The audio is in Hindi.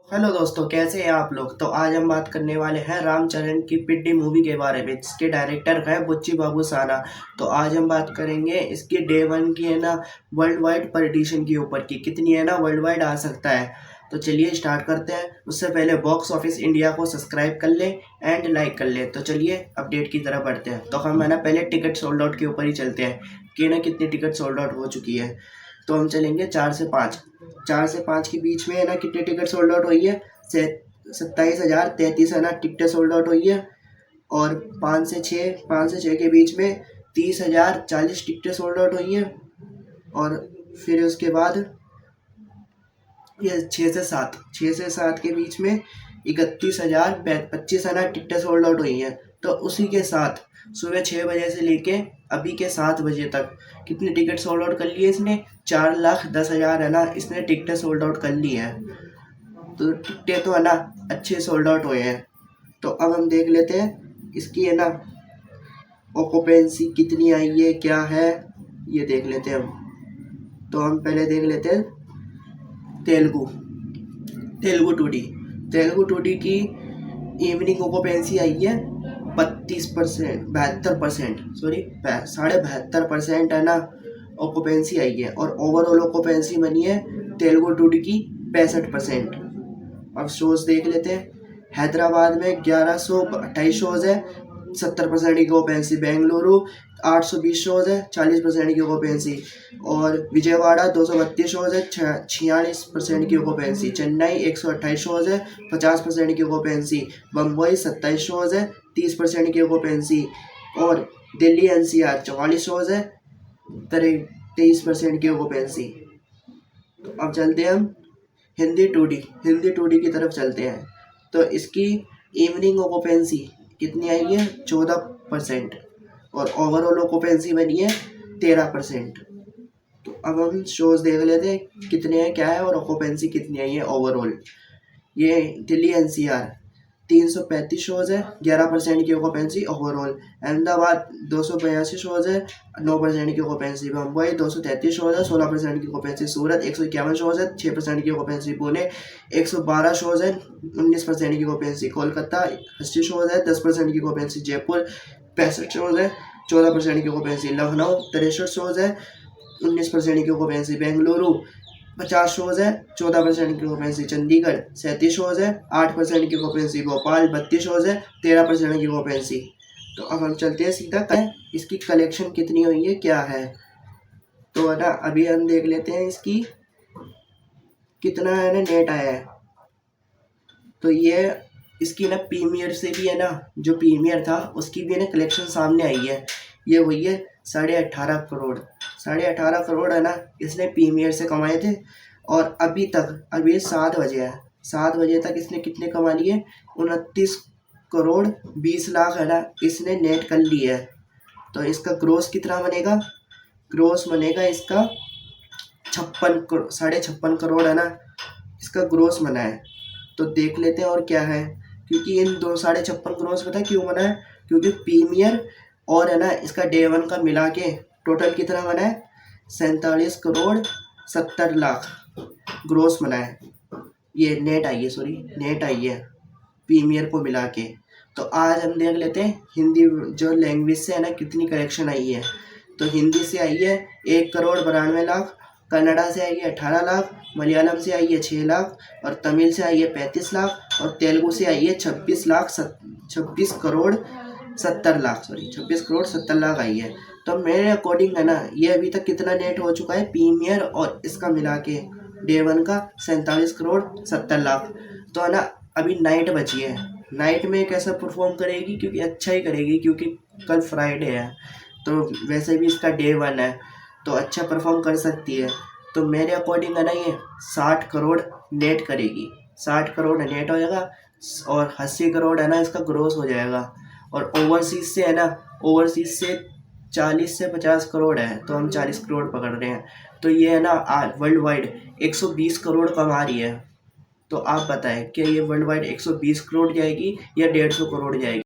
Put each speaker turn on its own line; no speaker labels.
हेलो दोस्तों, कैसे हैं आप लोग। तो आज हम बात करने वाले हैं रामचरण की पिड्डी मूवी के बारे में, जिसके डायरेक्टर है बुच्ची बाबू साना। तो आज हम बात करेंगे इसकी डे वन की है ना वर्ल्ड वाइड पार्टीशन के ऊपर की कितनी है ना वर्ल्ड वाइड आ सकता है। तो चलिए स्टार्ट करते हैं। उससे पहले बॉक्स ऑफिस इंडिया को सब्सक्राइब कर लें एंड लाइक कर लें। तो चलिए अपडेट की तरफ बढ़ते हैं। तो हम है ना पहले टिकट सोल्ड आउट के ऊपर ही चलते हैं कि ना कितनी टिकट सोल्ड आउट हो चुकी है। तो हम चलेंगे 4 से 5। 4 से 5 के बीच में है ना कितनी टिकट सोल्ड आउट हुई है। 27,033 है ना टिकटें सोल्ड आउट हुई है। और 5 से 6 के बीच में 30,040 टिकटें सोल्ड आउट हुई है। और फिर उसके बाद ये 6 से 7 के बीच में 31,025 है ना टिकटें सोल्ड आउट हुई हैं। तो उसी के साथ सुबह 6 बजे से लेके अभी के 7 बजे तक कितनी टिकट सोल्ड आउट कर ली है इसने। 4,10,000 है ना इसने टिकटें सोल्ड आउट कर ली है। तो टिकटें तो है ना अच्छे सोल्ड आउट हुए हैं। तो अब हम देख लेते हैं इसकी है ना ऑक्यूपेंसी कितनी आई है, क्या है ये देख लेते हैं हम। तो हम पहले देख लेते हैं तेलुगु तेलुगु टूडी तेलुगु टूडी की इवनिंग ऑक्यूपेंसी आई है 32%, 72%, सॉरी 72.5% है ना ऑक्यूपेंसी आई है। और ओवरऑल ऑक्यूपेंसी बनी है तेलुगु टूडी की 65%। अब शोज देख लेते हैं। हैदराबाद में 1128 शोज है, 70% की ऑक्यूपेंसी। बेंगलुरु 820 शोज है, 40% की ऑक्यूपेंसी। और विजयवाड़ा 232 शोज है, 46% की ऑक्यूपेंसी। चेन्नई 128 शोज है, 50% की ऑक्यूपेंसी। बम्बई 27 शोज है, 30% की ऑक्यूपेंसी। और दिल्ली एनसीआर 44 शोज है, 23% की ऑक्यूपेंसी। अब चलते हैं हम हिंदी टूडी की तरफ चलते हैं। तो इसकी इवनिंग ऑक्यूपेंसी कितनी आई है 14%। और ओवरऑल ऑक्यूपेंसी बनी है 13%। तो अब हम शोज देख लेते हैं कितने हैं क्या है और ऑक्यूपेंसी कितनी आई है ओवरऑल। ये दिल्ली एनसीआर 335 शोज है, 11% की ऑक्यूपेंसी ओवरऑल। अहमदाबाद 282 शोज है, 9% की ऑक्यूपेंसी। मुंबई 233 शोज है, 16% की ऑक्यूपेंसी। सूरत 151 शोज है, 6% की ऑक्यूपेंसी। पुणे 112 शोज है, 19% की ऑक्यूपेंसी। कोलकाता 80 शोज है, 10% की ऑक्यूपेंसी। जयपुर 65 शोज है, 14% की ऑक्यूपेंसी। लखनऊ 63 शोज है, 19% की ऑक्यूपेंसी। बेंगलुरु 50 शोज है, 14% की ऑक्यूपेंसी। चंडीगढ़ 37 शोज है, 8% की ऑक्यूपेंसी। भोपाल 32 शोज है, 13% की ऑक्यूपेंसी। तो अब हम चलते हैं सीधा इसकी कलेक्शन कितनी हुई है क्या है। तो है ना अभी हम देख लेते हैं इसकी कितना है ना नेट आया है। तो ये इसकी ना प्रीमियर से भी है ना जो प्रीमियर था उसकी भी है ना कलेक्शन सामने आई है। ये हुई है 18.5 करोड़। 18.5 करोड़ है ना इसने प्रीमियर से कमाए थे। और अभी 7 बजे है, 7 बजे तक इसने कितने कमा लिए 29 करोड़ 20 लाख है ना इसने नेट कर लिया है। तो इसका ग्रोस कितना बनेगा, ग्रोस बनेगा इसका 56.5 करोड़ है ना इसका ग्रोस बना है। तो देख लेते हैं और क्या है। क्योंकि इन 56.5 करोड़ पता है क्यों बना है, क्योंकि प्रीमियर और है ना इसका डे वन का मिला के टोटल कितना बना है 47 करोड़ 70 लाख ग्रोस बना है। ये नेट आई है, सॉरी नेट आई है प्रीमियर को मिला के। तो आज हम देख लेते हैं हिंदी जो लैंग्वेज से है ना कितनी कलेक्शन आई है। तो हिंदी से आई है 1 करोड़ 92 लाख, कन्नड़ा से आई है 18 लाख, मलयालम से आई है 6 लाख, और तमिल से आई है 35 लाख, और तेलुगु से आई है 26 करोड़ 70 लाख, सॉरी 26 करोड़ 70 लाख आई है। तो मेरे अकॉर्डिंग है ना ये अभी तक कितना नेट हो चुका है प्रीमियर और इसका मिला के डे वन का 47 करोड़ 70 लाख। तो है ना अभी नाइट बची है, नाइट में कैसा परफॉर्म करेगी, क्योंकि अच्छा ही करेगी क्योंकि कल फ्राइडे है। तो वैसे भी इसका डे वन है तो अच्छा परफॉर्म कर सकती है। तो मेरे अकॉर्डिंग है ना ये 60 करोड़ नेट करेगी, 60 करोड़ नेट हो जाएगा। और 80 करोड़ है ना इसका ग्रोस हो जाएगा। और ओवरसीज से है ना ओवरसीज से 40 से 50 करोड़ है, तो हम 40 करोड़ पकड़ रहे हैं। तो ये है ना वर्ल्ड वाइड 120 करोड़ कमा रही है। तो आप बताएं कि ये वर्ल्ड वाइड 120 करोड़ जाएगी या 150 करोड़ जाएगी।